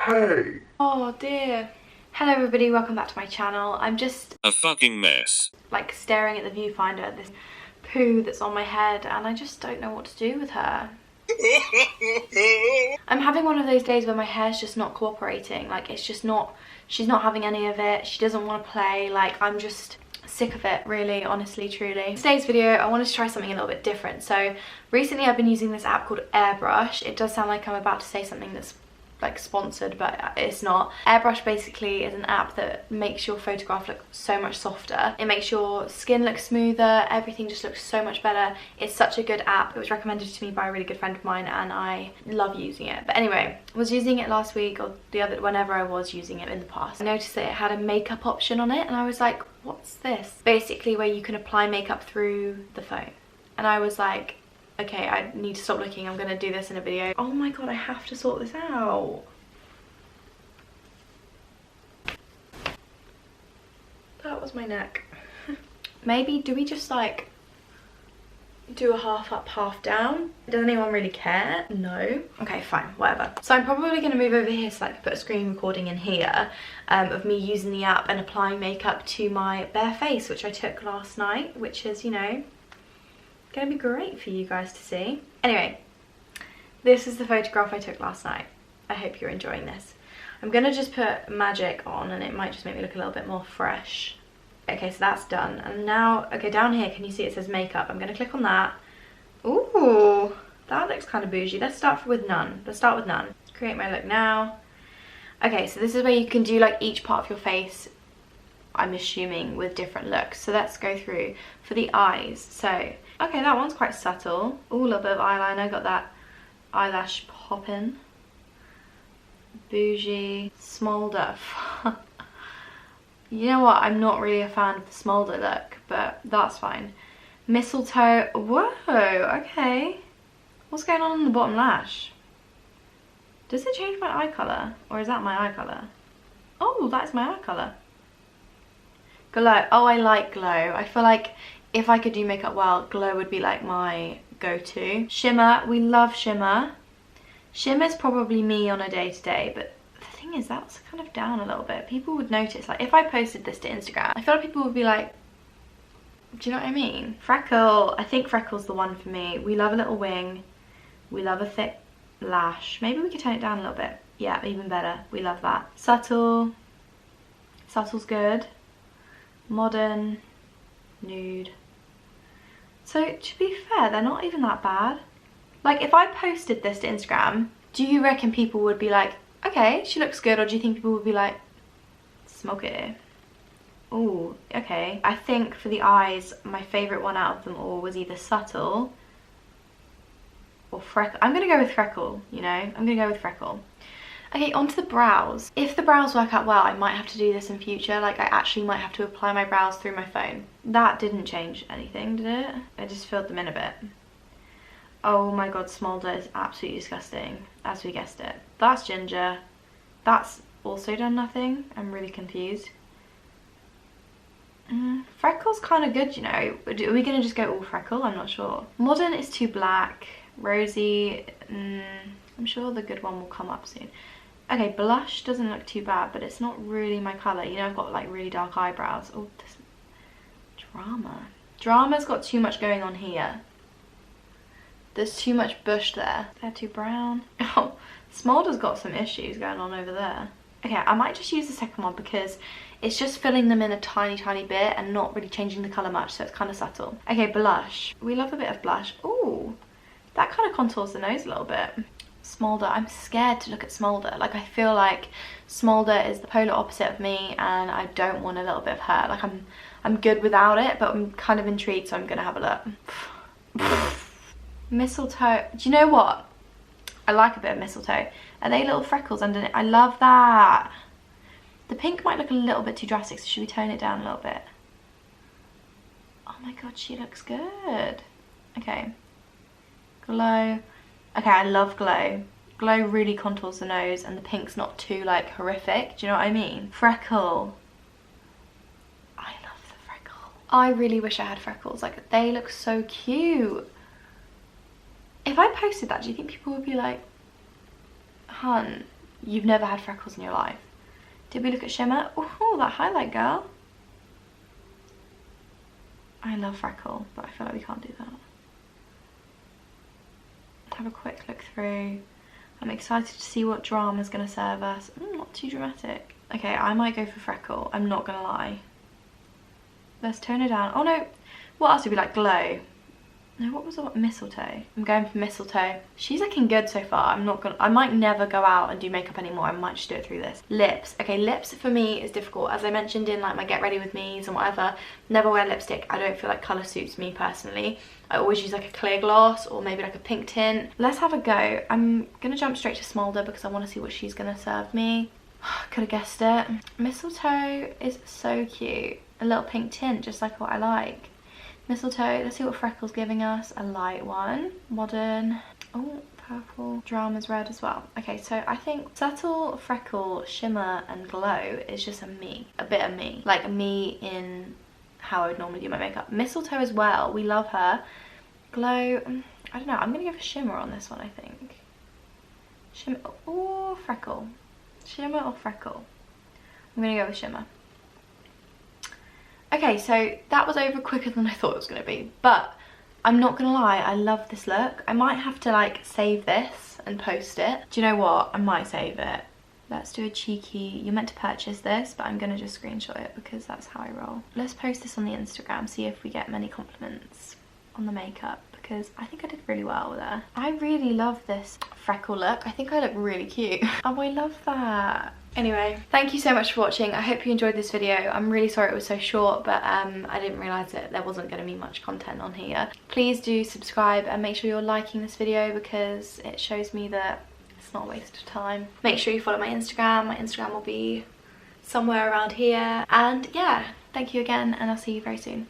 Hey! Oh dear. Hello everybody, welcome back to my channel. I'm just a fucking mess. like staring at the viewfinder at this poo that's on my head and I just don't know what to do with her. I'm having one of those days where my hair's just not cooperating. Like it's just not, she's not having any of it. She doesn't want to play. Like I'm just sick of it, really, honestly, truly. Today's video, I wanted to try something a little bit different. So recently I've been using this app called Airbrush. It does sound like I'm about to say something that's like sponsored, but it's not. Airbrush basically is an app that makes your photograph look so much softer. It makes your skin look smoother, everything just looks so much better. It's such a good app. It was recommended to me by a really good friend of mine and I love using it. But anyway, I was using it last week or whenever I was using it in the past. I noticed that it had a makeup option on it and I was like, what's this? Basically where you can apply makeup through the phone. And I was like, okay, I need to stop looking, I'm gonna do this in a video. Oh my god, I have to sort this out. That was my neck. Maybe, do we just like do a half up, half down? Does anyone really care? No. Okay, fine, whatever. So I'm probably gonna move over here so I can put a screen recording in here of me using the app and applying makeup to my bare face, which I took last night, which is, you know, gonna be great for you guys to see. Anyway, this is the photograph I took last night. I hope you're enjoying this. I'm gonna just put magic on and it might just make me look a little bit more fresh. Okay, so that's done. And now, okay, down here, can you see it says makeup? I'm gonna click on that. Ooh, that looks kind of bougie. Let's start with none. Let's start with none. Create my look now. Okay, so this is where you can do like each part of your face, I'm assuming, with different looks. So let's go through for the eyes. So, okay, that one's quite subtle. Ooh, a little bit of eyeliner, got that eyelash popping. Bougie, smolder. You know what, I'm not really a fan of the smolder look, but that's fine. Mistletoe, whoa, okay. What's going on in the bottom lash? Does it change my eye colour? Or is that my eye colour? Oh, that's my eye colour. Glow, oh, I like glow. I feel like if I could do makeup well, glow would be like my go-to. Shimmer, we love shimmer. Shimmer's probably me on a day-to-day, but the thing is that's kind of down a little bit. People would notice, like if I posted this to Instagram, I feel like people would be like, do you know what I mean? Freckle, I think freckle's the one for me. We love a little wing. We love a thick lash. Maybe we could tone it down a little bit. Yeah, even better. We love that. Subtle. Subtle's good. Modern. Nude. So to be fair, they're not even that bad. Like if I posted this to Instagram, do you reckon people would be like, okay, she looks good, or do you think people would be like, smoke it? Ooh, okay. I think for the eyes, my favourite one out of them all was either subtle or freckle. I'm gonna go with freckle, you know? I'm gonna go with freckle. Okay, onto the brows. If the brows work out well, I might have to do this in future. Like I actually might have to apply my brows through my phone. That didn't change anything, did it? I just filled them in a bit. Oh my god, smolder is absolutely disgusting, as we guessed it. That's ginger. That's also done nothing. I'm really confused. Freckle's kind of good, you know. Are we gonna just go all freckle? I'm not sure. Modern is too black. Rosy, I'm sure the good one will come up soon. Okay, blush doesn't look too bad, but it's not really my colour. You know, I've got like really dark eyebrows. Oh, this drama. Drama's got too much going on here. There's too much bush there. They're too brown. Oh, smolder's got some issues going on over there. Okay, I might just use the second one because it's just filling them in a tiny, tiny bit and not really changing the colour much, so it's kind of subtle. Okay, blush. We love a bit of blush. Ooh, that kind of contours the nose a little bit. Smolder, I'm scared to look at smolder. Like I feel like smolder is the polar opposite of me and I don't want a little bit of her. Like I'm good without it, but I'm kind of intrigued, so I'm gonna have a look. Mistletoe, do you know what? I like a bit of mistletoe. Are they little freckles underneath? I love that. The pink might look a little bit too drastic, so should we tone it down a little bit? Oh my god, she looks good. Okay. Glow. Okay, I love glow. Glow really contours the nose and the pink's not too like horrific. Do you know what I mean? Freckle. I love the freckle. I really wish I had freckles. Like they look so cute. If I posted that, do you think people would be like, hun, You've never had freckles in your life. Did we look at shimmer? Oh, that highlight, girl. I love freckle, but I feel like we can't do that. Have a quick look through. I'm excited to see what drama's gonna serve us. Not too dramatic. Okay, I might go for freckle. I'm not gonna lie. Let's tone it down. Oh no, what else would be like? Glow. No, what was the mistletoe? I'm going for mistletoe. She's looking good so far. I might never go out and do makeup anymore. I might just do it through this. Lips. Okay, lips for me is difficult. As I mentioned in like my get ready with me's and whatever, never wear lipstick. I don't feel like colour suits me personally. I always use like a clear gloss or maybe like a pink tint. Let's have a go. I'm gonna jump straight to Smolder because I want to see what she's gonna serve me. Could have guessed it. Mistletoe is so cute. A little pink tint, just like what I like. Mistletoe, let's see what Freckle's giving us. A light one. Modern. Oh, purple. Drama's red as well. Okay, so I think subtle, freckle, shimmer and glow is just a me. A bit of me. Like a me in how I would normally do my makeup. Mistletoe as well. We love her. Glow, I don't know. I'm going to go for shimmer on this one, I think. Shimmer or freckle. Shimmer or freckle. I'm going to go with shimmer. Okay, so that was over quicker than I thought it was going to be, but I'm not going to lie, I love this look. I might have to like save this and post it. Do you know what? I might save it. Let's do a cheeky, you're meant to purchase this, but I'm going to just screenshot it because that's how I roll. Let's post this on the Instagram, see if we get many compliments on the makeup because I think I did really well there. I really love this freckle look. I think I look really cute. Oh, I love that. Anyway, thank you so much for watching. I hope you enjoyed this video. I'm really sorry it was so short, but I didn't realise that there wasn't going to be much content on here. Please do subscribe and make sure you're liking this video because it shows me that it's not a waste of time. Make sure you follow my Instagram. My Instagram will be somewhere around here. And yeah, thank you again and I'll see you very soon.